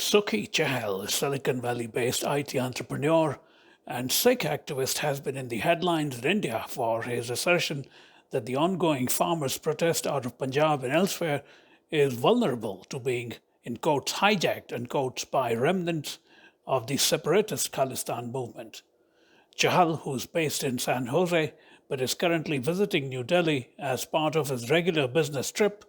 Sukhi Chahal, a Silicon Valley-based IT entrepreneur and Sikh activist, has been in the headlines in India for his assertion that the ongoing farmers' protest out of Punjab and elsewhere is vulnerable to being, in quotes, hijacked, unquote, by remnants of the separatist Kalistan movement. Chahal, who's based in San Jose but is currently visiting New Delhi as part of his regular business trip,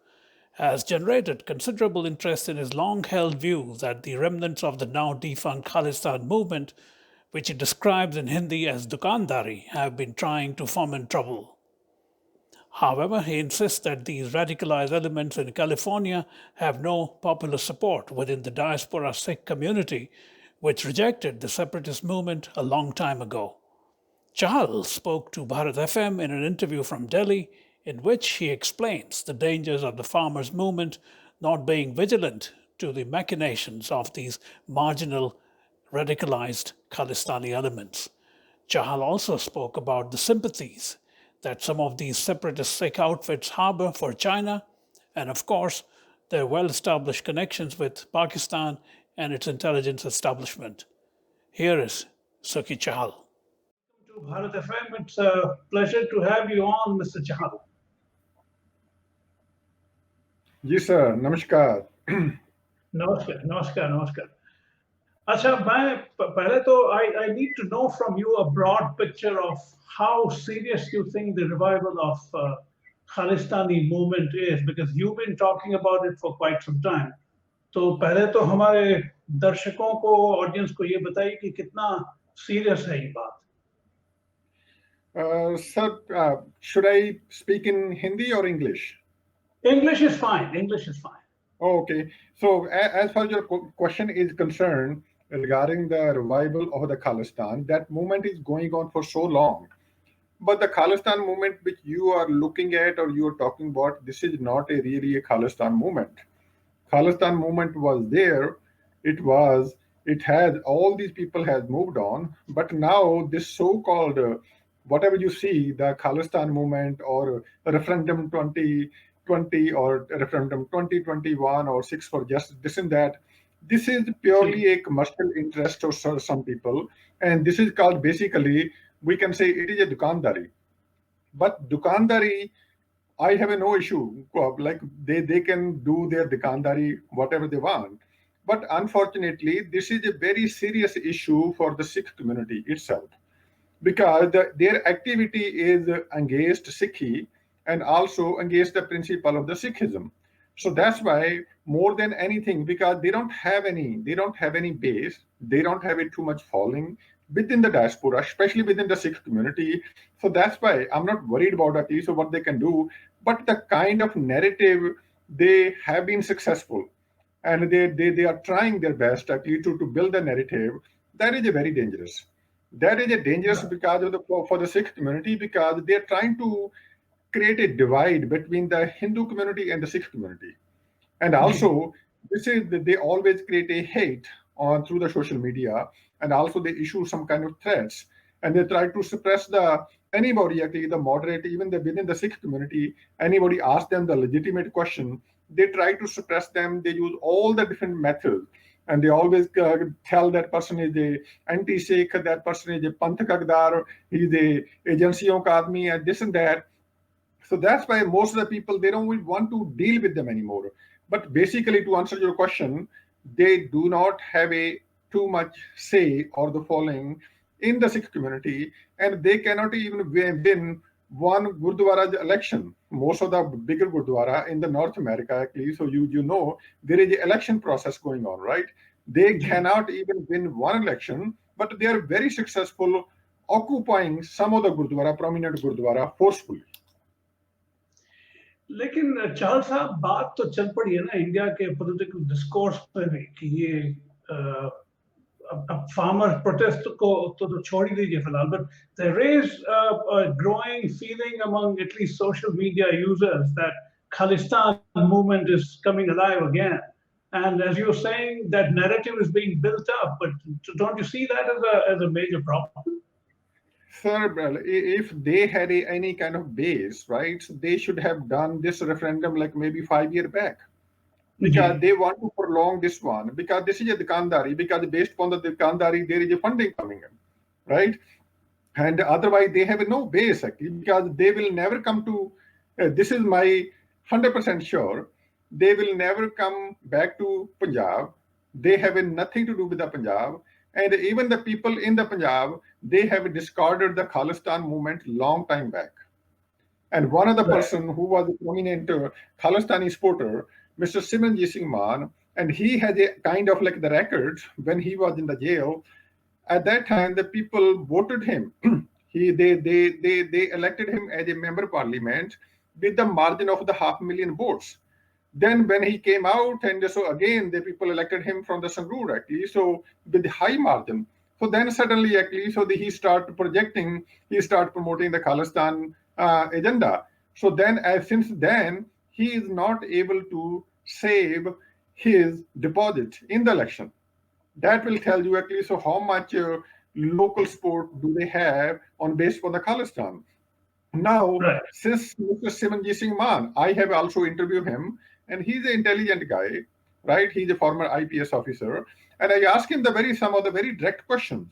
has generated considerable interest in his long held view that the remnants of the now defunct Khalistan movement, which he describes in Hindi as Dukandari, have been trying to foment trouble. However, he insists that these radicalized elements in California have no popular support within the diaspora Sikh community, which rejected the separatist movement a long time ago. Chahal spoke to Bharat FM in an interview from Delhi in which he explains the dangers of the farmers' movement not being vigilant to the machinations of these marginal, radicalized Khalistani elements. Chahal also spoke about the sympathies that some of these separatist Sikh outfits harbor for China, and of course, their well established connections with Pakistan and its intelligence establishment. Here is Sukhi Chahal. To Bharat FM. It's a pleasure to have you on, Mr. Chahal. Ji sir नमस्कार नमस्कार नमस्कार नमस्कार अच्छा मैं पहले तो I need to know from you a broad picture of how serious you think the revival of Khalistani movement is, because you've been talking about it for quite some time. तो पहले तो हमारे दर्शकों को, ऑडियंस को ये बताइए कि कितना सीरियस है ये बात. Sir, should I speak in Hindi or English? English is fine. English is fine. Okay. So, as far as your question is concerned regarding the revival of the Khalistan, that movement is going on for so long. But the Khalistan movement which you are looking at or you are talking about, this is not really a Khalistan movement. Khalistan movement was there. It has, all these people has moved on. But now this so-called, whatever you see, the Khalistan movement or referendum 2020 or referendum 2021 or 6 for justice, this and that, this is purely a commercial interest of some people. And this is called, basically, we can say it is a Dukandari. But Dukandari, I have no issue. Like they can do their Dukandari, whatever they want. But unfortunately, this is a very serious issue for the Sikh community itself, because their activity is against Sikhi and also against the principle of the Sikhism. So that's why, more than anything, because they don't have any base, they don't have it too much following within the diaspora, especially within the Sikh community. So that's why I'm not worried about at least what they can do, but the kind of narrative they have been successful, and they are trying their best actually to build a narrative that is a very dangerous. That is a dangerous because of for the Sikh community, because they're trying to create a divide between the Hindu community and the Sikh community. And also, this is they always create a hate on through the social media, and also they issue some kind of threats, and they try to suppress anybody, actually the moderate, even within the Sikh community, anybody asks them the legitimate question, they try to suppress them. They use all the different methods, and they always tell that person is a anti-Sikh, that person is a panthakagdar, he's a agencyong ka aadmi, and this and that. So that's why most of the people, they don't want to deal with them anymore. But basically, to answer your question, they do not have a too much say or the following in the Sikh community, and they cannot even win one Gurdwara election. Most of the bigger Gurdwara in the North America, actually, so you know, there is an election process going on, right? They cannot even win one election, but they are very successful occupying some of the Gurdwara, prominent Gurdwara, forcefully. लेकिन चाहल साहब, बात तो चल पड़ी है ना India के political discourse में भी कि ये अब फार्मर प्रोटेस्ट को तो छोड़ ही दीजिए फिलहाल, but there is a growing feeling among at least social media users that Khalistan movement is coming alive again, and as you're saying, that narrative is being built up, but don't you see that as a major problem? Sir, if they had any kind of base, right, so they should have done this referendum like maybe 5 years back. because they want to prolong this one, because this is a Dukandari, because based upon the Dukandari, there is a funding coming in, right? And otherwise, they have no base actually, because they will never come to, this is my 100% sure, they will never come back to Punjab. They have nothing to do with the Punjab. And even the people in the Punjab, they have discarded the Khalistan movement long time back. And one of the person who was a prominent Khalistani supporter, Mr. Simanjit Singh Man, and he had a kind of like the records when he was in the jail. At that time, the people voted him. They elected him as a member of parliament with the margin of the 500,000 votes. Then when he came out, and so again the people elected him from the Sangrur actually, so with the high margin. So then suddenly actually, so he started projecting, he started promoting the Khalistan agenda. So then, since then, he is not able to save his deposit in the election. That will tell you actually so how much local support do they have on base for the Khalistan. Now, since Mr. Simanjit Singh Man, I have also interviewed him, and he's an intelligent guy, right? He's a former IPS officer, and I asked him some of the very direct questions,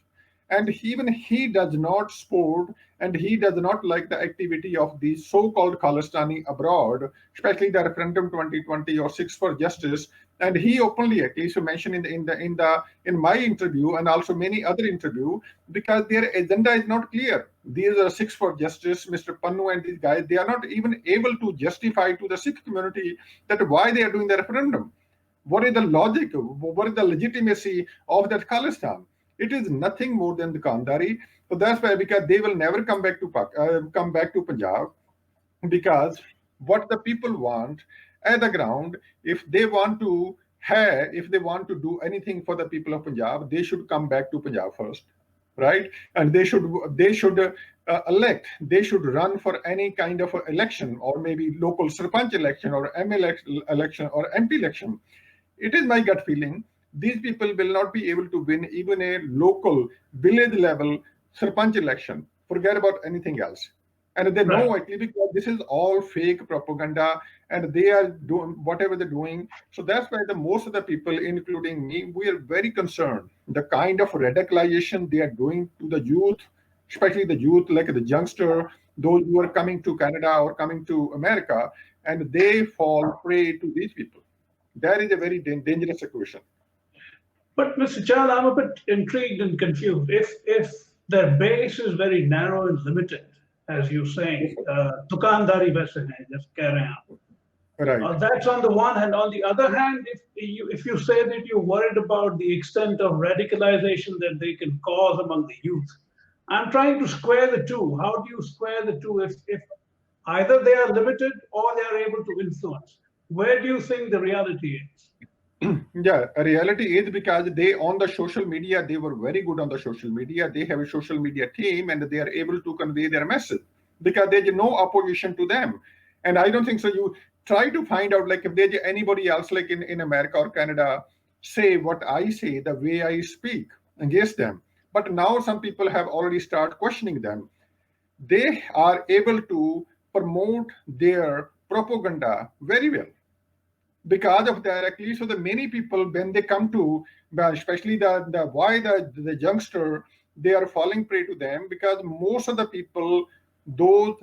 and even he does not support and he does not like the activity of the so-called Khalistani abroad, especially the referendum 2020 or Six for Justice. And he openly, at least, mentioned in my interview and also many other interview, because their agenda is not clear. These are Six for Justice, Mr. Pannu and these guys. They are not even able to justify to the Sikh community that why they are doing the referendum. What is the logic? What is the legitimacy of that Khalistan? It is nothing more than the Dukandari. So that's why, because they will never come back to Punjab, because what the people want at the ground, if they want to do anything for the people of Punjab, they should come back to Punjab first, right? And they should elect, they should run for any kind of election, or maybe local Sarpanch election or ML election or MP election. It is my gut feeling these people will not be able to win even a local village level Sarpanch election. Forget about anything else. And they know actually, because this is all fake propaganda and they are doing whatever they're doing. So that's why the most of the people, including me, we are very concerned. The kind of radicalization they are doing to the youth, especially the youth, like the youngster, those who are coming to Canada or coming to America, and they fall prey to these people. That is a very dangerous equation. But Mr. Chahal, I'm a bit intrigued and confused. If their base is very narrow and limited, as you're saying, Dukandari वैसे हैं, just कह रहे हैं. Right. That's on the one hand. On the other hand, if you say that you're worried about the extent of radicalization that they can cause among the youth, I'm trying to square the two. How do you square the two if either they are limited or they are able to influence? Where do you think the reality is? Yeah, reality is because they on the social media, they were very good on the social media. They have a social media team and they are able to convey their message because there's no opposition to them. And I don't think so. You try to find out like if there's anybody else like in America or Canada say what I say, the way I speak against them. But now some people have already started questioning them. They are able to promote their propaganda very well. Because of that, actually, so the many people when they come to, especially the youngster, they are falling prey to them because most of the people, those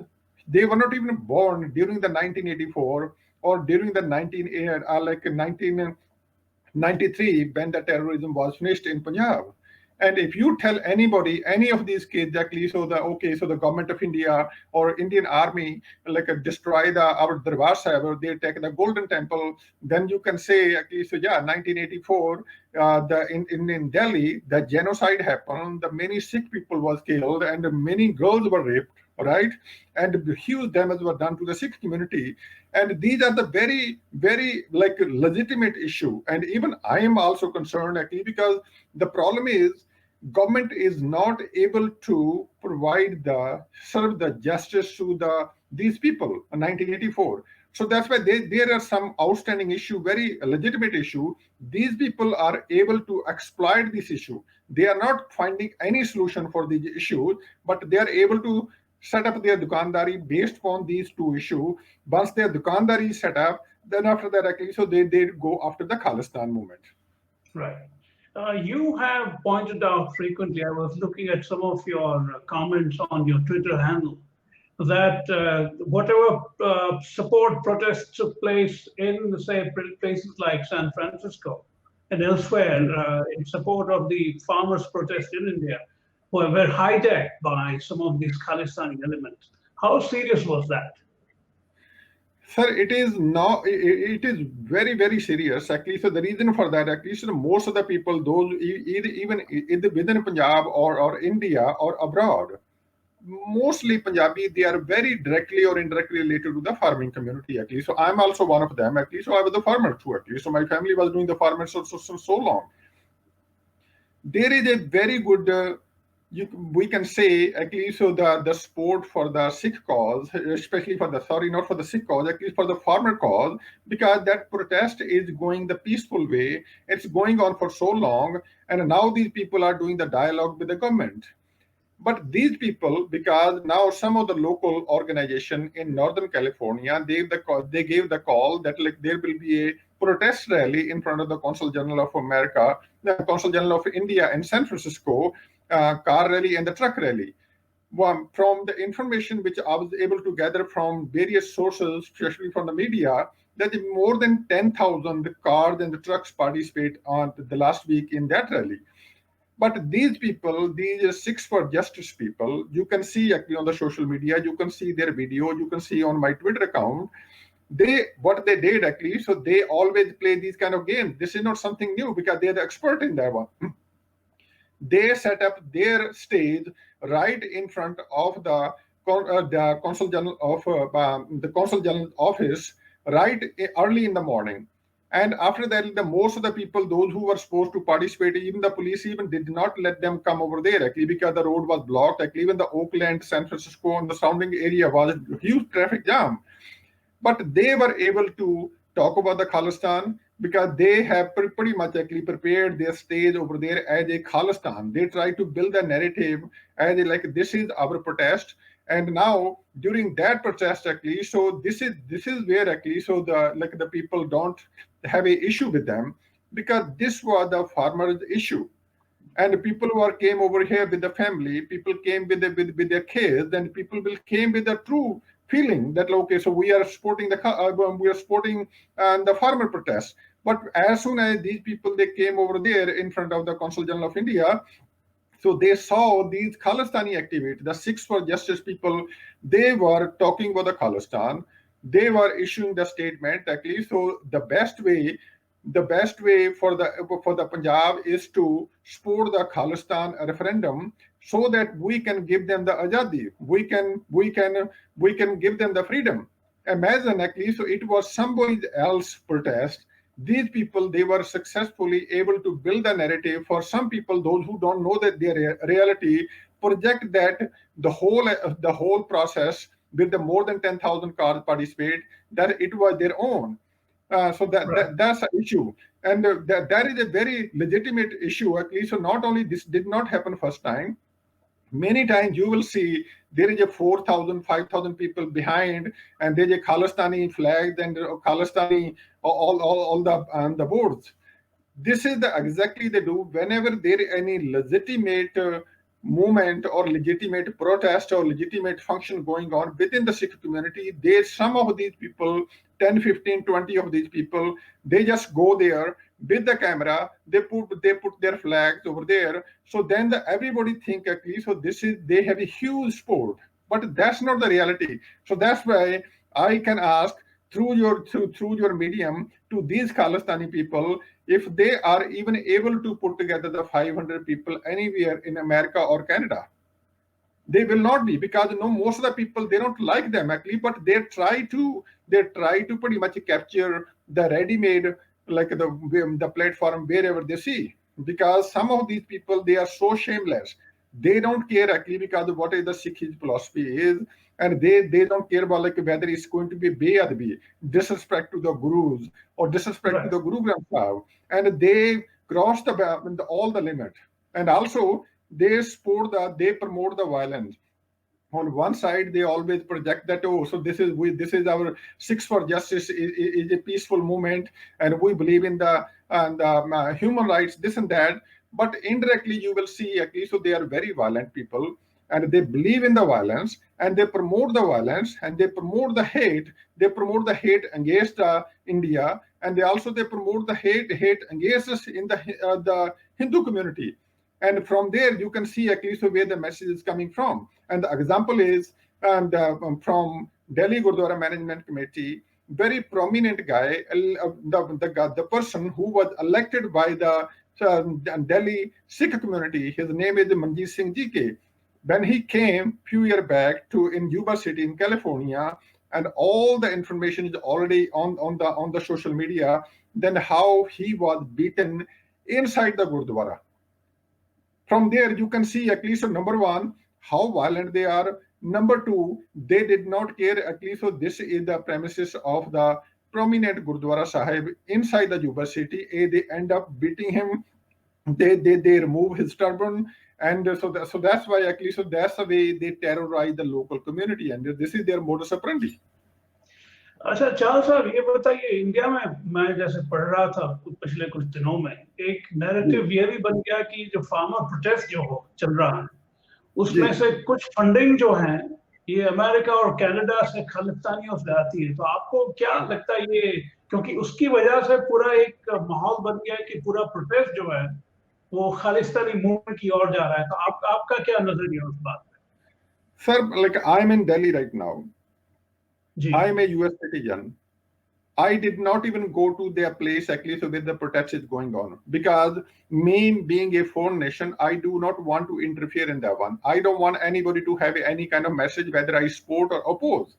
they were not even born during the 1984 or during the 1993 when the terrorism was finished in Punjab. And if you tell anybody, any of these kids actually, so the government of India or Indian army destroy our Darbar Sahib, or they take the Golden Temple, then you can say actually, so yeah, 1984, in Delhi, the genocide happened, the many Sikh people was killed, and many girls were raped, right? And huge damage were done to the Sikh community. And these are the very, very legitimate issue. And even I am also concerned actually because the problem is government is not able to serve the justice to these people in 1984. So that's why there are some outstanding issue, very legitimate issue. These people are able to exploit this issue. They are not finding any solution for these issues, but they are able to set up their Dukandari based on these two issues. Once their Dukandari is set up, Then after that, actually, so they go after the Khalistan movement. Right. You have pointed out frequently, I was looking at some of your comments on your Twitter handle, that whatever support protests took place in, say, places like San Francisco and elsewhere in support of the farmers' protest in India were hijacked by some of these Khalistani elements. How serious was that? Sir, it is now, it is very, very serious actually. So the reason for that, at least most of the people, those even within Punjab or India or abroad, mostly Punjabi, they are very directly or indirectly related to the farming community actually. So I'm also one of them actually. So I was a farmer too actually. So my family was doing the farming so long. There is a very good we can say actually, so the support for the Sikh cause, especially for the, sorry, not for the Sikh cause, actually for the farmer cause, because that protest is going the peaceful way. It's going on for so long, and now these people are doing the dialogue with the government. But these people, because now some of the local organization in Northern California, they gave the call that like there will be a protest rally in front of the Consul General of America, the Consul General of India in San Francisco, car rally and the truck rally. From the information which I was able to gather from various sources, especially from the media, that more than 10,000 cars and the trucks participate on the last week in that rally. But these people, these Sikhs for Justice people, you can see actually on the social media, you can see their video, you can see on my Twitter account. What they did actually, so they always play these kind of games. This is not something new because they're the expert in that one. They set up their stage right in front of the consul general of the consul general office, right early in the morning. And after that, the most of the people, those who were supposed to participate, even the police even did not let them come over there actually because the road was blocked. Actually, even the Oakland, San Francisco, and the surrounding area was a huge traffic jam. But they were able to talk about the Khalistan because they have pretty much actually prepared their stage over there as a Khalistan. They try to build a narrative as a, like, this is our protest. And now during that protest actually, so this is where actually, so the people don't have a issue with them because this was the farmers' issue. And people who came over here with the family, people came with their kids, and people will came with a true feeling that okay, so we are supporting the farmer protest. But as soon as these people they came over there in front of the Consul General of India, so they saw these Khalistani activities, the Sikhs for Justice people, they were talking about the Khalistan. They were issuing the statement actually. So the best way for the Punjab is to support the Kalistan referendum so that we can give them the ajadi. We can give them the freedom. Imagine actually, so it was somebody else protest. These people they were successfully able to build a narrative for some people, those who don't know that their reality, project that the whole process with the more than 10,000 cars participate, that it was their own. So Right. that's an issue, and that is a very legitimate issue. At least, so not only this did not happen first time. Many times you will see there is a 4,000, 5,000 people behind, and there's a Khalistani flag and Khalistani all the boards. This is exactly they do whenever there is any legitimate movement or legitimate protest or legitimate function going on within the Sikh community. There's some of these people, 10, 15, 20 of these people, they just go there with the camera, they put their flags over there. So then everybody think actually, so this is they have a huge sport, but that's not the reality. So that's why I can ask through your medium to these Khalistani people if they are even able to put together the 500 people anywhere in America or Canada. They will not be, because most of the people they don't like them actually, but they try to pretty much capture the ready-made, like the platform wherever they see, because some of these people they are so shameless. They don't care actually because of what is the Sikh philosophy is, and they don't care about like whether it's going to be beadbi, disrespect to the gurus or disrespect to Right. the Guru Granth Sahib, and they cross all the limit. And also they promote the violence. on one side they always project that, oh, so this is our Sikhs for Justice is a peaceful movement, and we believe in the human rights, this and that. But indirectly you will see at least, so they are very violent people, and they believe in the violence, and they promote the violence, and they promote the hate. They promote the hate against India, and they promote the hate against us in the Hindu community. And from there you can see at least where the message is coming from. And the example is from Delhi Gurdwara Management Committee, very prominent guy, the person who was elected by the Delhi Sikh community. His name is Manjeet Singh GK. When he came few years back to in Yuba City in California, and all the information is already on the social media, then how he was beaten inside the Gurdwara. From there, you can see at least, so number one, how violent they are. Number two, they did not care. At least, so this is the premises of the prominent Gurdwara Sahib inside the Yuba city. They end up beating him. They remove his turban, and so that's why at least, so that's the way they terrorize the local community, and this is their modus operandi. अच्छा चाल साहब, ये बताइए, India में मैं जैसे पढ़ रहा था पिछले कुछ दिनों में, एक नैरेटिव ये भी बन गया कि जो फार्मर प्रोटेस्ट जो हो चल रहा है, उसमें से कुछ फंडिंग जो है ये अमेरिका और कनाडा से खालिस्तानियों से आती है। तो आपको क्या लगता है ये, क्योंकि उसकी वजह से पूरा एक माहौल बन गया है कि पूरा प्रोटेस्ट जो है वो खालिस्तानी मूवमेंट की ओर जा रहा है, तो आपका क्या नजरिया उस बात पे? Sir, like I'm in Delhi right now. I'm a US citizen. I did not even go to their place at least where the protest is going on, because me being a foreign nation, I do not want to interfere in that one. I don't want anybody to have any kind of message whether I support or oppose,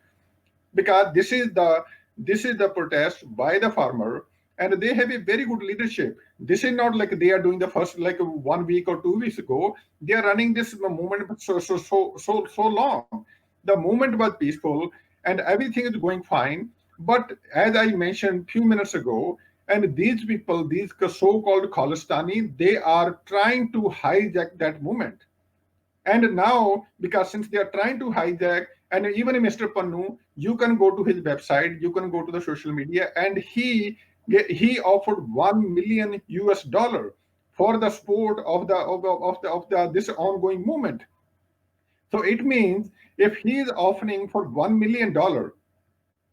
because this is the protest by the farmer, and they have a very good leadership. This is not like they are doing the first like 1 week or 2 weeks ago. They are running this movement so long. The movement was peaceful and everything is going fine. But as I mentioned a few minutes ago, and these people, these so-called Khalistani, they are trying to hijack that movement. And now, because since they are trying to hijack, and even Mr. Pannu, you can go to his website, you can go to the social media, and he offered $1 million for the support of this ongoing movement. So it means if he is offering for $1 million,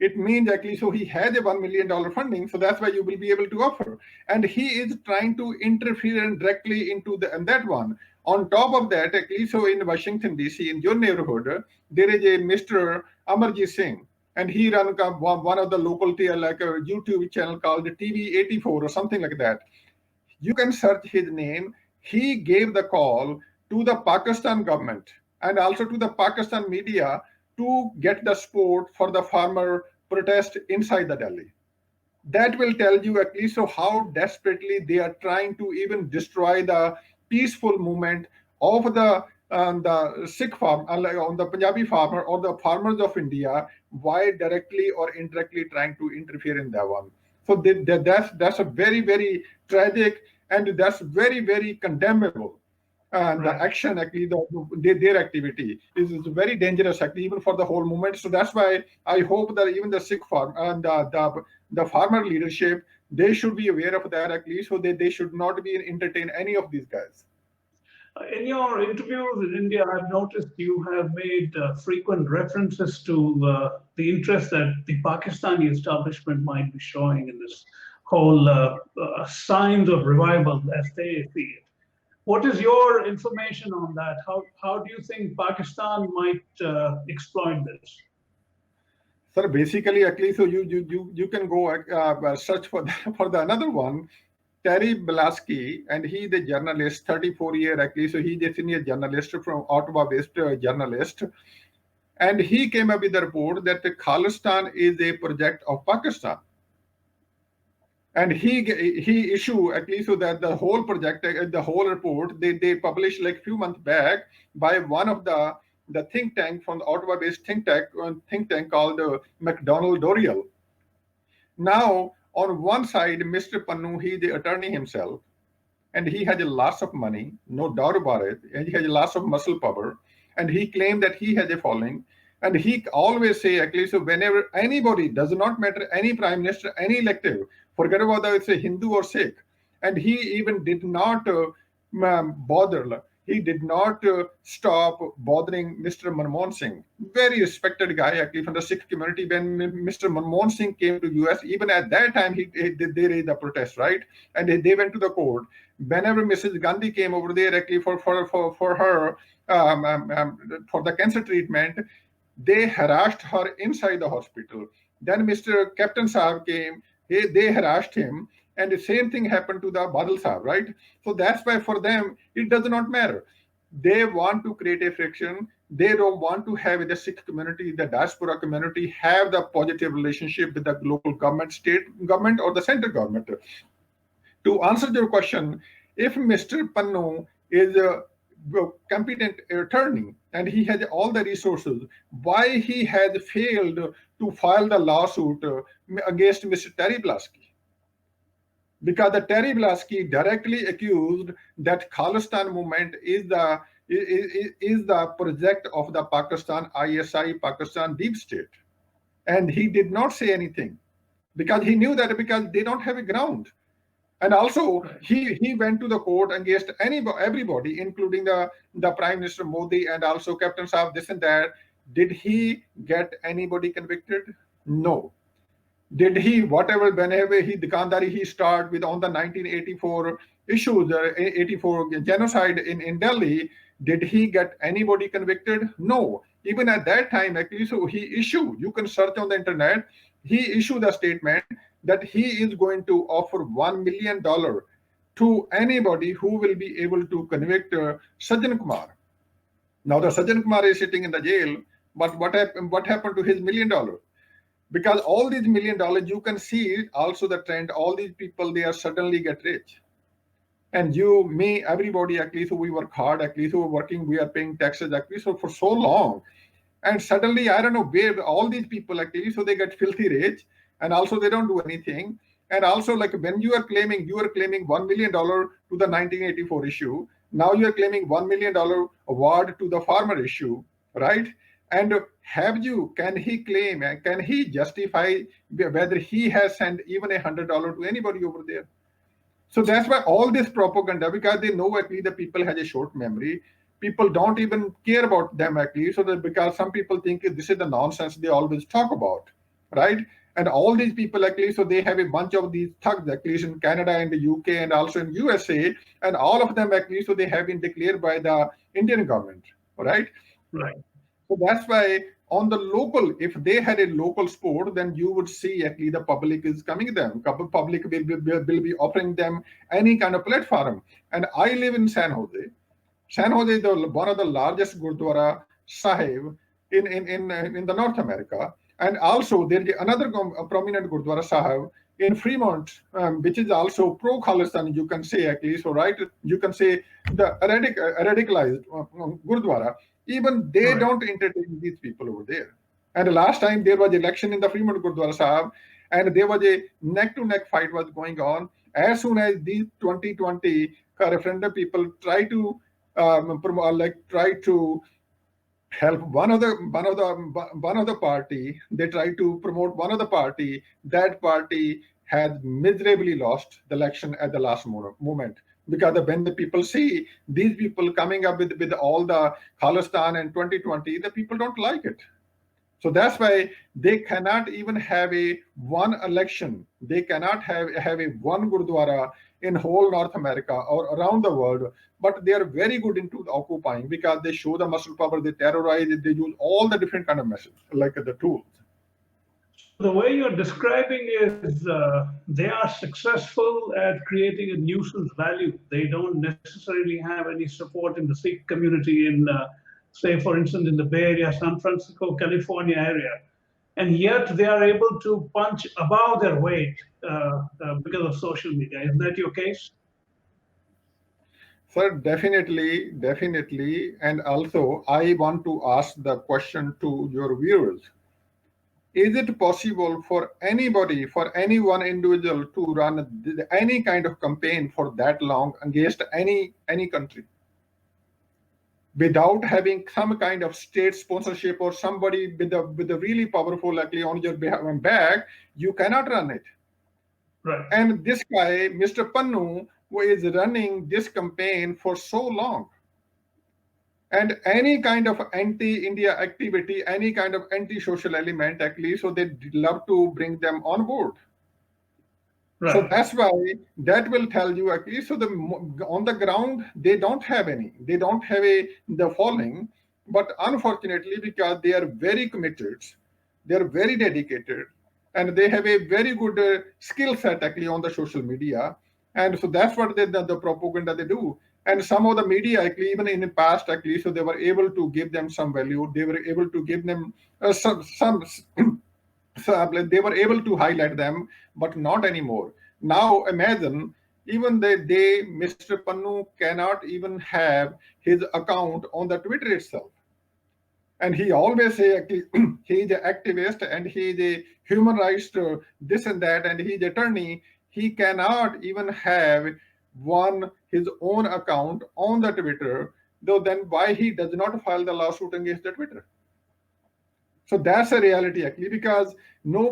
it means actually, so he has a $1 million funding, so that's why you will be able to offer. And he is trying to interfere directly into that one. On top of that, actually, so in Washington, D.C., in your neighborhood, there is a Mr. Amarjit Singh, and he runs one of the local like a YouTube channel called TV84 or something like that. You can search his name. He gave the call to the Pakistan government and also to the Pakistan media to get the support for the farmer protest inside the Delhi. That will tell you at least so how desperately they are trying to even destroy the peaceful movement of the Sikh farm, on the Punjabi farmer or the farmers of India, why directly or indirectly trying to interfere in that one. So that's a very, very tragic, and that's very, very condemnable. And the action, actually, their activity is very dangerous, actually, even for the whole movement. So that's why I hope that even the Sikh farm and the farmer leadership, they should be aware of that, actually, so they should not be entertain any of these guys. In your interviews in India, I've noticed you have made frequent references to the interest that the Pakistani establishment might be showing in this whole signs of revival as they see it. What is your information on that? How do you think Pakistan might exploit this? Sir, basically, actually, so you can go search for the another one, Terry Blasky, and he the journalist, 34 year actually, so he's a senior journalist from Ottawa-based journalist, and he came up with a report that Khalistan is a project of Pakistan. And he issued at least so that the whole project, the whole report, they published like a few months back by one of the think tank from the Ottawa-based think tank called McDonald Dorial. Now, on one side, Mr. Pannu, he the attorney himself, and he has a lots of money, no doubt about it, and he has lots of muscle power. and he claimed that he has a following. And he always say, actually, so whenever anybody, does not matter, any prime minister, any elective, forget about whether it's a Hindu or Sikh, and he even did not bother. He did not stop bothering Mr. Manmohan Singh, very respected guy actually from the Sikh community. When Mr. Manmohan Singh came to US, even at that time, they raised the protest, right? And they went to the court. Whenever Mrs. Gandhi came over there actually for her for the cancer treatment, they harassed her inside the hospital. Then Mr. Captain Saab came, they harassed him, and the same thing happened to the Badal Saab, right? So that's why for them, it does not matter. They want to create a friction. They don't want to have the Sikh community, the diaspora community, have the positive relationship with the local government, state government, or the central government. To answer your question, if Mr. Pannu is a competent attorney and he has all the resources, why he has failed to file the lawsuit against Mr. Terry Blasky? Because the Terry Blasky directly accused that Khalistan movement is the project of the Pakistan ISI, Pakistan deep state. And he did not say anything because he knew that because they don't have a ground. And also, he went to the court against everybody, including the Prime Minister Modi and also Captain Saab, this and that. Did he get anybody convicted? No. Did he, whenever he, Dukandari, he started with on the 1984 issues, 84 genocide in Delhi, did he get anybody convicted? No. Even at that time, actually, so he issued, you can search on the internet, he issued a statement that he is going to offer $1 million to anybody who will be able to convict Sajjan Kumar. Now the Sajjan Kumar is sitting in the jail, but what happened to his $1 million? Because all these $1 million, you can see also the trend, all these people, they are suddenly get rich. And you, me, everybody, actually, so we work hard, actually, so we're working, we are paying taxes, actually, so for so long. And suddenly, I don't know where all these people, actually, so they get filthy rich, and also they don't do anything. And also, like when you are claiming $1 million to the 1984 issue, now you are claiming $1 million award to the farmer issue, right? And can he claim, can he justify whether he has sent even $100 to anybody over there? So that's why all this propaganda, because they know actually the people has a short memory. People don't even care about them actually. So that because some people think this is the nonsense they always talk about, right? And all these people actually, so they have a bunch of these thugs actually in Canada and the UK and also in USA, and all of them actually, so they have been declared by the Indian government, right? Right. So that's why on the local, if they had a local sport, then you would see actually the public is coming to them. Public will be offering them any kind of platform. And I live in San Jose. San Jose is one of the largest Gurdwara Sahib in the North America. And also there is another prominent Gurdwara Sahib in Fremont, which is also pro-Khalistan, you can say actually. So right, you can say the radicalized Gurdwara. Even they don't entertain these people over there. And the last time there was election in the Fremont Gurdwara Sahib, and there was a neck-to-neck fight was going on. As soon as these 2020 referendum people try to try to help one of the party, they try to promote one of the party. That party had miserably lost the election at the last moment. Because when the people see these people coming up with all the Khalistan and 2020, the people don't like it. So that's why they cannot even have a one election. They cannot have a one Gurdwara in whole North America or around the world. But they are very good into occupying because they show the muscle power, they terrorize it, they use all the different kind of methods, like the tools. So the way you're describing is they are successful at creating a nuisance value. They don't necessarily have any support in the Sikh community in, say, for instance, in the Bay Area, San Francisco, California area. And yet they are able to punch above their weight because of social media. Isn't that your case? Sir, definitely. And also, I want to ask the question to your viewers. Is it possible for anybody, for any one individual to run any kind of campaign for that long against any country? without having some kind of state sponsorship or somebody with a really powerful actually on your back, you cannot run it. Right. And this guy, Mr. Pannu, who is running this campaign for so long, and any kind of anti-India activity, any kind of anti-social element, actually, so they love to bring them on board. Right. So that's why that will tell you actually. So on the ground they don't have any. They don't have the following, but unfortunately because they are very committed, they are very dedicated, and they have a very good skill set actually on the social media, and so that's what the propaganda they do. And some of the media actually even in the past actually, so they were able to give them some value. They were able to give them some so they were able to highlight them, but not anymore. Now imagine, even they Mr. Pannu cannot even have his account on the Twitter itself. And he always say he's an activist and he's a human rights this and that, and he's attorney. He cannot even have his own account on the Twitter, though then why he does not file the lawsuit against the Twitter? So that's a reality actually, because some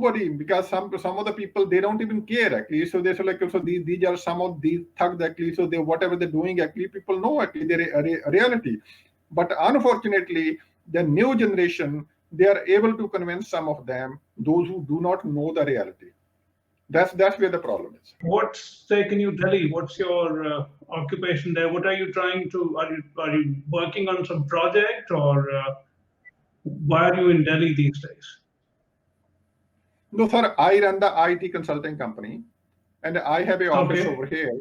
of the people they don't even care actually. So they say like, so these are some of these thugs actually. So they whatever they're doing actually, people know actually they're a reality. But unfortunately, the new generation, they are able to convince some of them, those who do not know the reality. That's where the problem is. What's taking you Delhi? What's your occupation there? What are you trying to? Are you working on some project, or why are you in Delhi these days? No, sir, I run the IT consulting company, and I have an office over here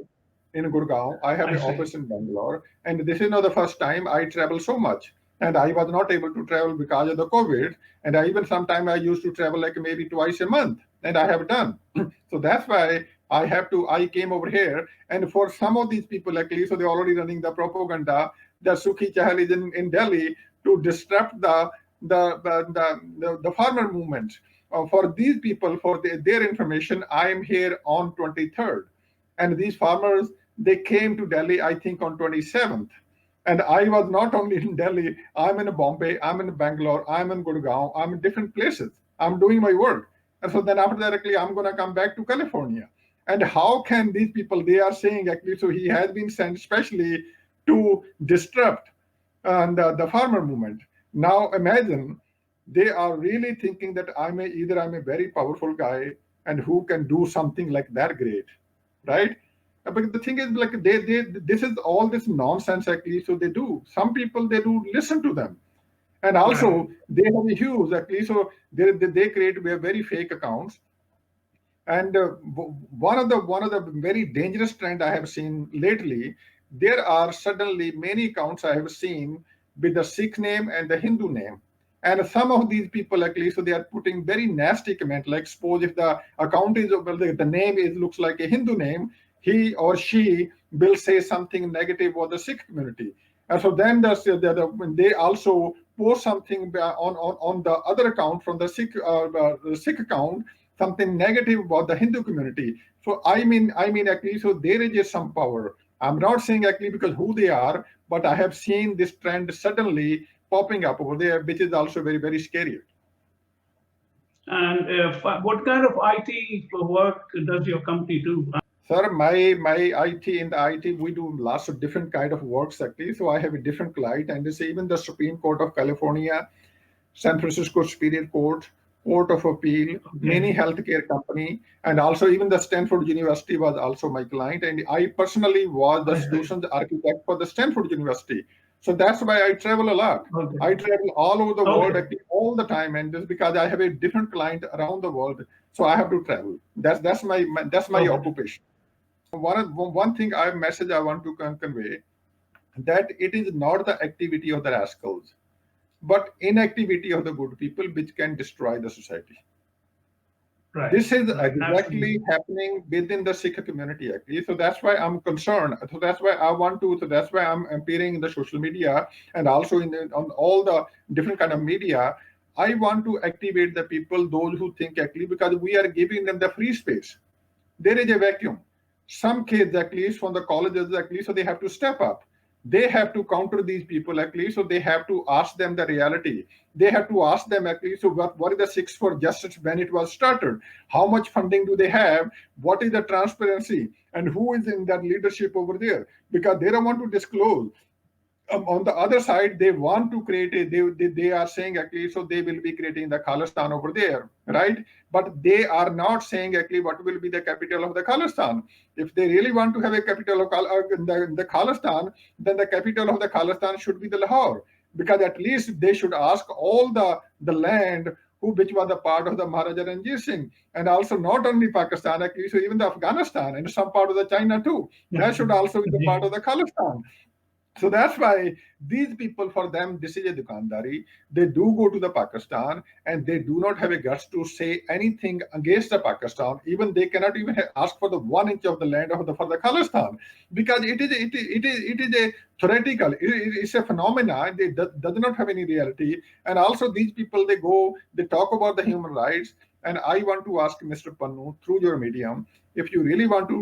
in Gurgaon. I have an office in Bangalore, and this is not the first time I travel so much. And I was not able to travel because of the COVID. And even sometime I used to travel like maybe twice a month, and I have done. So that's why I came over here. And for some of these people, actually, so they're already running the propaganda that Sukhi Chahal is in Delhi to disrupt the farmer movement. For these people, for their information, I am here on 23rd. And these farmers, they came to Delhi, I think, on 27th. And I was not only in Delhi, I'm in Bombay, I'm in Bangalore, I'm in Gurgaon, I'm in different places. I'm doing my work. And so then after that, actually, I'm going to come back to California. And how can these people, they are saying actually, so he has been sent especially to disrupt the farmer movement. Now imagine, they are really thinking that I'm a very powerful guy and who can do something like that great, right? But the thing is, like this is all this nonsense actually. So they do. Some people they do listen to them, and also they have a huge actually. So they create very fake accounts. And one of the very dangerous trend I have seen lately, there are suddenly many accounts I have seen with the Sikh name and the Hindu name. And some of these people actually, so they are putting very nasty comment. Like suppose if the account is well, the name is looks like a Hindu name, he or she will say something negative about the Sikh community. And so then they also post something on the other account from the Sikh account, something negative about the Hindu community. So I mean actually, so there is some power. I'm not saying actually because who they are, but I have seen this trend suddenly popping up over there, which is also very, very scary. And what kind of IT work does your company do? Sir, my IT, in the IT, we do lots of different kind of works actually. So I have a different client, and this even the Supreme Court of California, San Francisco Superior Court, Court of Appeal, many healthcare company, and also even the Stanford University was also my client. And I personally was the solutions architect for the Stanford University. So that's why I travel a lot. I travel all over the world actually, all the time, and just because I have a different client around the world, so I have to travel. That's my occupation. One thing message I want to convey, that it is not the activity of the rascals, but inactivity of the good people which can destroy the society. Right. This is exactly happening within the Sikh community actually. So that's why I'm concerned. So that's why that's why I'm appearing in the social media and also on all the different kind of media. I want to activate the people, those who think actually, because we are giving them the free space. There is a vacuum. Some kids, at least from the colleges, at least, so they have to step up. They have to counter these people actually, so they have to ask them the reality. They have to ask them actually, so what is the Six for Justice when it was started? How much funding do they have? What is the transparency? And who is in that leadership over there? Because they don't want to disclose. On the other side, they want to create a, they are saying actually, so they will be creating the Khalistan over there, right? But they are not saying actually what will be the capital of the Khalistan. If they really want to have a capital of the Khalistan, then the capital of the Khalistan should be the Lahore, because at least they should ask all the land which was a part of the Maharaja Ranjit Singh, and also not only Pakistan, actually, so even the Afghanistan and some part of the China too, that should also be the part of the Khalistan. So that's why these people, for them, this is a Dukandari. They do go to the Pakistan and they do not have a guts to say anything against the Pakistan. Even they cannot even ask for the 1 inch of the land of for the Khalistan, because it is a theoretical. It's a phenomena. It does not have any reality. And also these people, they talk about the human rights. And I want to ask Mr. Pannu through your medium, if you really want to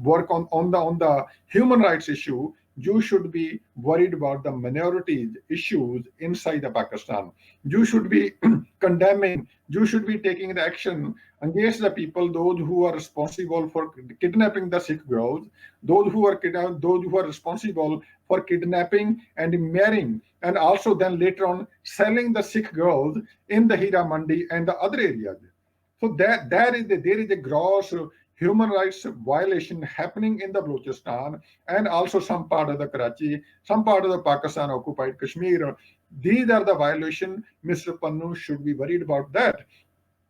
work on the human rights issue, you should be worried about the minorities issues inside the Pakistan. You should be condemning, you should be taking the action against the people, those who are responsible for kidnapping the Sikh girls, those who are responsible for kidnapping and marrying, and also then later on selling the Sikh girls in the Hira Mandi and the other areas. So there is a gross human rights violation happening in the Balochistan and also some part of the Karachi, some part of the Pakistan occupied Kashmir. These are the violations. Mr. Pannu should be worried about that.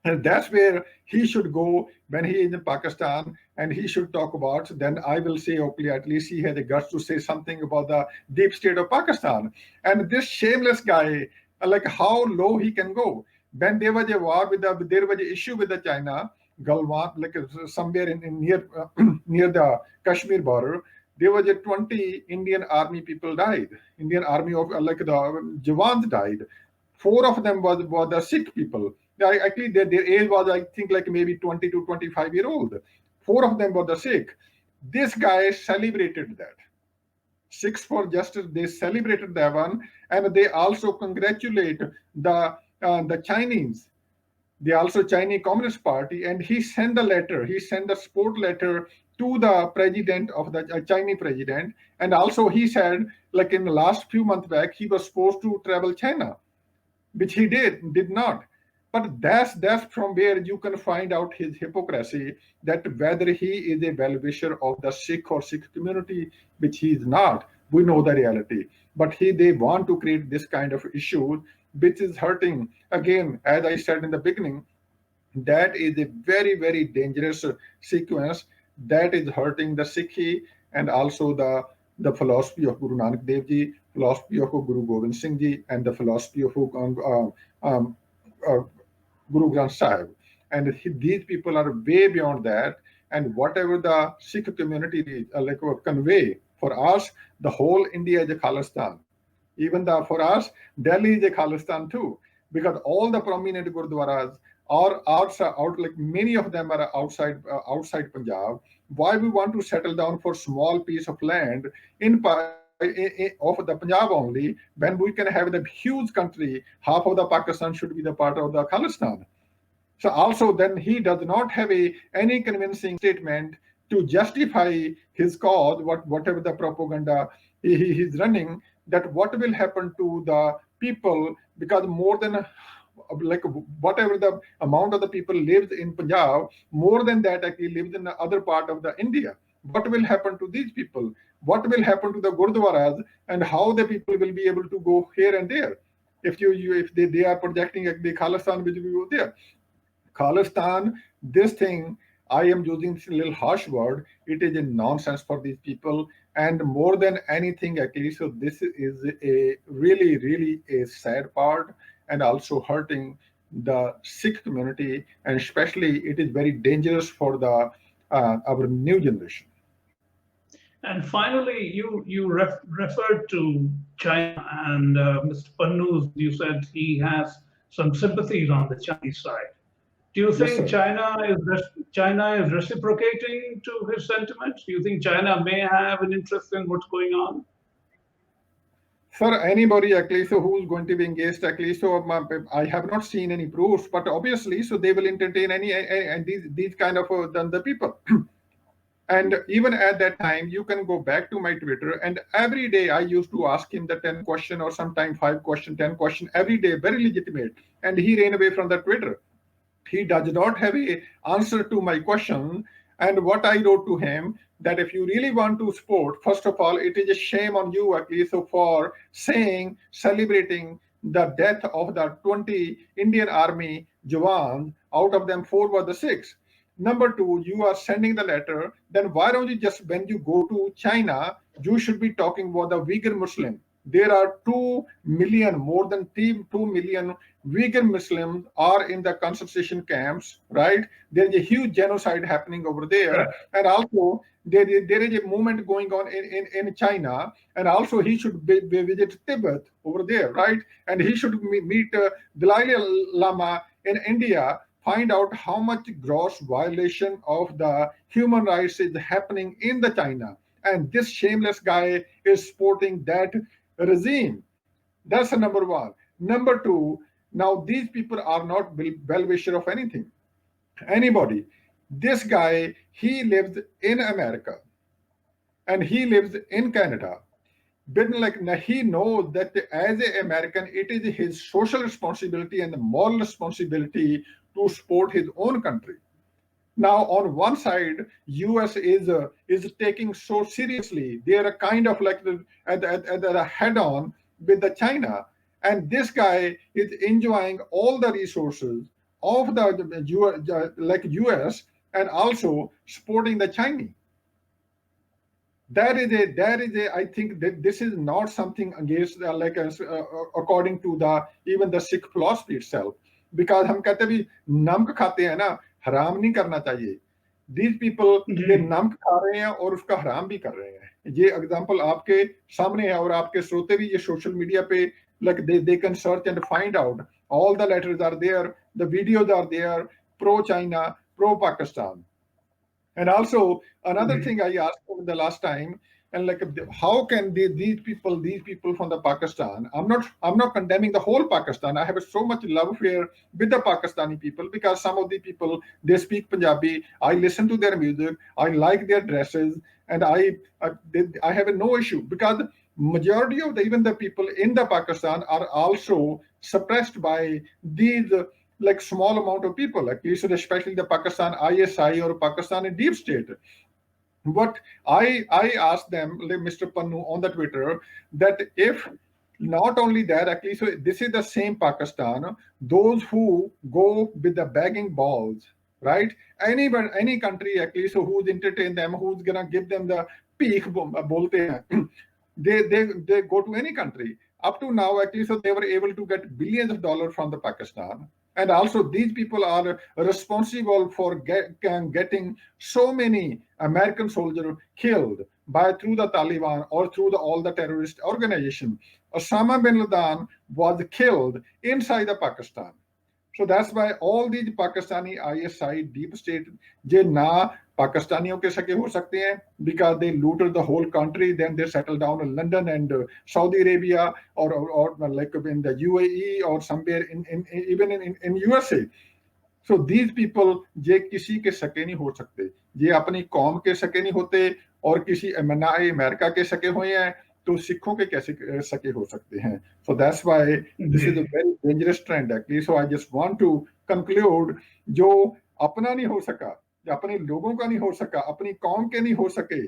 And that's where he should go when he is in Pakistan, and he should talk about, then I will say, okay, at least he had the guts to say something about the deep state of Pakistan. And this shameless guy, like how low he can go. When there was a war there was an issue with the China, Galwan, like somewhere in near near the Kashmir border, there was a 20 Indian army people died. Indian army of like the Jawans died. 4 of them was the Sikh people. Actually, their age was, I think, like maybe 20 to 25-year-old. 4 of them were the Sikh. This guy celebrated that. Sikhs for Justice, they celebrated that one, and they also congratulate the Chinese. They also Chinese Communist Party, and he sent a letter. He sent a support letter to the president of the Chinese president, and also he said, like in the last few months back, he was supposed to travel China, which he did not. But that's from where you can find out his hypocrisy, that whether he is a well-wisher of the Sikh or Sikh community, which he is not. We know the reality. But they want to create this kind of issue, which is hurting. Again, as I said in the beginning, that is a very, very dangerous sequence that is hurting the Sikhi and also the philosophy of Guru Nanak Dev Ji, philosophy of Guru Gobind Singh Ji, and the philosophy of Guru Granth Sahib. And these people are way beyond that. And whatever the Sikh community convey, for us, the whole India is a Khalistan. Even for us, Delhi is a Khalistan too, because all the prominent Gurdwaras are outside, like many of them are outside Punjab. Why we want to settle down for small piece of land of the Punjab only, when we can have the huge country, half of the Pakistan should be the part of the Khalistan. So also then he does not have any convincing statement to justify his cause, whatever the propaganda he's running, that what will happen to the people, because more than like whatever the amount of the people lives in Punjab, more than that actually lives in the other part of the India. What will happen to these people? What will happen to the Gurdwaras, and how the people will be able to go here and there? If they are projecting the Khalistan, which will go there. Khalistan, this thing, I am using this little harsh word, it is a nonsense for these people. And more than anything, actually, so this is a really, really a sad part, and also hurting the Sikh community, and especially it is very dangerous for our new generation. And finally, you referred to China, and Mr. Pannu, you said he has some sympathies on the Chinese side. Do you think Yes, China is reciprocating to his sentiments? Do you think China may have an interest in what's going on? Sir, anybody actually, so who's going to be engaged actually, so I have not seen any proofs, but obviously, so they will entertain any and these kind of the people. And even at that time, you can go back to my Twitter, and every day I used to ask him the 10 question or sometimes 5 question, 10 question every day, very legitimate. And he ran away from the Twitter. He does not have a answer to my question. And what I wrote to him, that if you really want to support, first of all, it is a shame on you at least for saying, celebrating the death of the 20 Indian Army Jawans. Out of them, 4 were the Sikhs. Number two, you are sending the letter. Then why don't you just, when you go to China, you should be talking about the Uyghur Muslim. There are 2 million, more than 2 million Uyghur Muslims are in the concentration camps, right? There is a huge genocide happening over there. And also, there is a movement going on in China. And also, he should visit Tibet over there, right? And he should meet Dalai Lama in India, find out how much gross violation of the human rights is happening in the China. And this shameless guy is supporting that regime. That's the number one. Number two, now these people are not well-wisher of anything, anybody. This guy, he lives in America and he lives in Canada. But like he knows that as an American, it is his social responsibility and the moral responsibility to support his own country. Now, on one side, U.S. is taking so seriously. They are kind of like at the head-on with the China, and this guy is enjoying all the resources of the U.S. and also supporting the Chinese. That is a. I think that this is not something against according to the even the Sikh philosophy itself, because हम कहते भी नमक खाते हैं ना, हराम नहीं करना चाहिए. These people ये नमक खा रहे हैं और उसका हराम भी कर रहे हैं. ये एग्जांपल आपके सामने है और आपके श्रोते भी ये सोशल मीडिया पे like they can search and find out. All the letters are there, the videos are there, pro China, pro Pakistan. And also another thing I asked him the last time, and like how can these people from the Pakistan? I'm not condemning the whole Pakistan. I have so much love here with the Pakistani people, because some of the people, they speak Punjabi. I listen to their music. I like their dresses, and I have no issue, because majority of even the people in the Pakistan are also suppressed by these like small amount of people, like especially the Pakistan ISI or Pakistani deep state. What I asked them, like Mr. Pannu on the Twitter, that if not only that, actually, so this is the same Pakistan, those who go with the begging balls, right? Any country, actually, so who's entertain them, who's gonna give them the peak, bolte hain, they go to any country. Up to now, actually, so they were able to get billions of dollars from the Pakistan. And also, these people are responsible for getting so many American soldiers killed through the Taliban or through all the terrorist organization. Osama bin Laden was killed inside the Pakistan. So that's why all these Pakistani ISI deep state, je na Pakistaniyon ke sake ho sakte hain, because they looted the whole country, then they settled down in London and Saudi Arabia, or like in the UAE or somewhere even in USA. So these people je kisi ke sake nahi ho sakte, je apni kaum ke sake nahi hote, और किसी America के सके हुए हैं, तो सिखों के कैसे सके हो सकते हैं. So that's why this is a very dangerous trend actually. So I just want to conclude, जो अपना नहीं हो सका, अपने लोगों का नहीं हो सका, अपनी कौम के नहीं हो सके,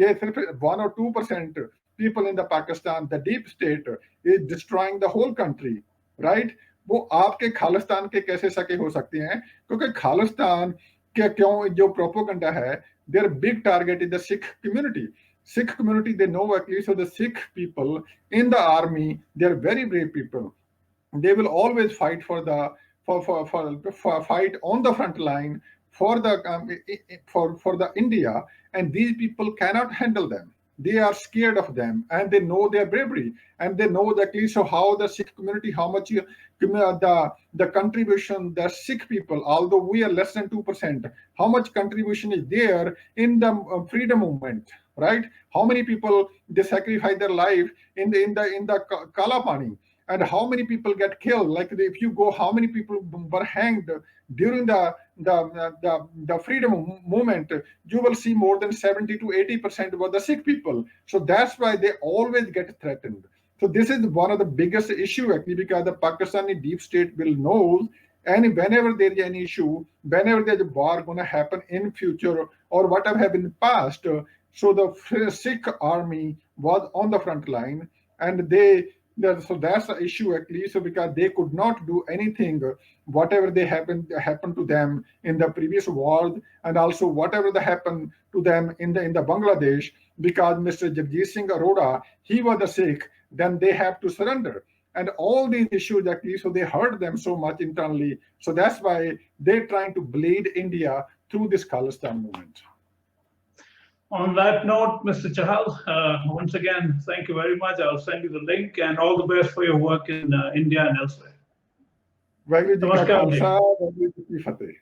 ये सिर्फ 1 or 2% people in the Pakistan, the deep state is destroying the whole country, right? वो आपके खालिस्तान के कैसे सके हो सकते हैं, क्योंकि खालिस्तान के क्यों जो प्रोपोगंडा है, their big target is the Sikh community. Sikh community, they know at least. So the Sikh people in the army, they are very brave people. They will always fight for fight on the front line for the India, and these people cannot handle them. They are scared of them, and they know their bravery, and they know at least how the Sikh community, how much the contribution, the Sikh people, although we are less than 2%, how much contribution is there in the freedom movement, right? How many people they sacrifice their life in the Kala Pani, and how many people get killed? Like if you go, how many people were hanged during the freedom movement? You will see more than 70 to 80% were the Sikh people. So that's why they always get threatened. So this is one of the biggest issue actually, because the Pakistani deep state will know, and whenever there is any issue, whenever there's a war going to happen in future or whatever happened in the past, so the Sikh army was on the front line, and so that's the issue actually. So because they could not do anything, whatever they happened to them in the previous wars, and also whatever that happened to them in the Bangladesh, because Mr. Jagjit Singh Arora, he was a Sikh, then they have to surrender. And all these issues actually, so they hurt them so much internally. So that's why they're trying to bleed India through this Khalistan movement. On that note, Mr. Chahal, once again, thank you very much. I'll send you the link, and all the best for your work in India and elsewhere. Vaheguru Ji Ka Namaskar ji. Khalsa, Vaheguru Ji Ki Fateh.